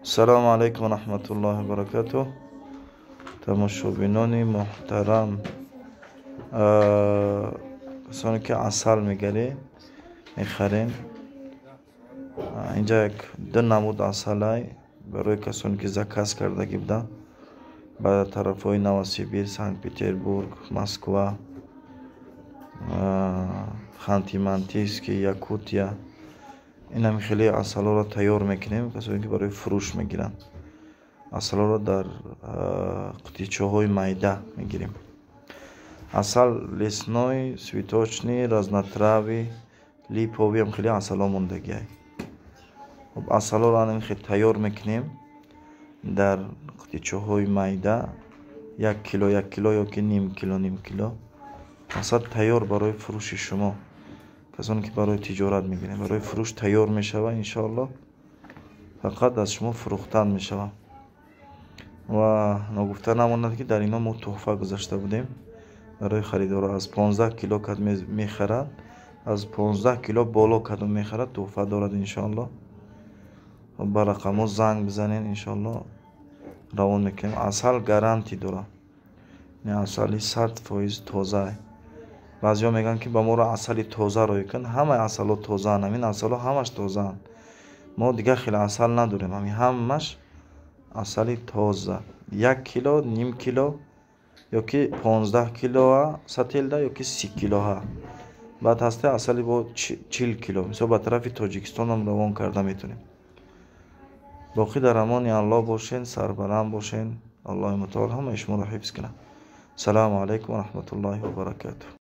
السلام علیکم و رحمت الله و برکاته. تماشابینان محترم، کسانی که عسل میخرین، اینجا یک دو نمود عسل های برای کسانی که زکاس کردگی بودن به طرف های نوسیبیر، سنت پتربورگ، مسکو، خانتی منتیسک، یاکوتیا، این هم خیلی عسل را تیار میکنیم کسانی که برای فروش میگیرن. عسل را در قطیچه های میده میگیریم. عسل لسنوی، سویتوچنی، رزنتراوی، لیپوی هم خیلی عسل ها موندگی های. خب عسل را هم خیلی تیار میکنیم در قطیچه های میده، 1 کیلو یا که نیم کیلو عسل تیار برای فروش شما. کسانی که برای تجارت میگیریم برای فروش تیار میشوه، انشاءالله فقط از شما فروختن میشوه. و نگفته نماند که در اینا ما تحفه گذاشته بودیم برای خریدارا. از 15 کیلو کد میخرد، از 15 کیلو بالا کد میخرد تحفه دارد انشاءالله. با رقم زنگ بزنین انشاءالله روان میکنیم. عسل گارانتی داره، این عسل 100% تازه. بعضی ها میگن که با ما را عسل تازه روی کن. همه عسل ها تازه هن، این عسل ها همش تازه هن. ما دیگه خیلی عسل نداریم، همش عسل تازه. 1 کیلو، نیم کیلو یا که 15 کیلو سطل ده یا که 30 کیلو ها. بعد هسته عسل با 40 کیلو مثلا به طرف تاجیکستان هم روان کرده میتونیم. باقی در امان الله باشین، سربلند باشین. الله متعال همه شما را حفظ کنه. سلام علیکم و رحمت الله و برکاته.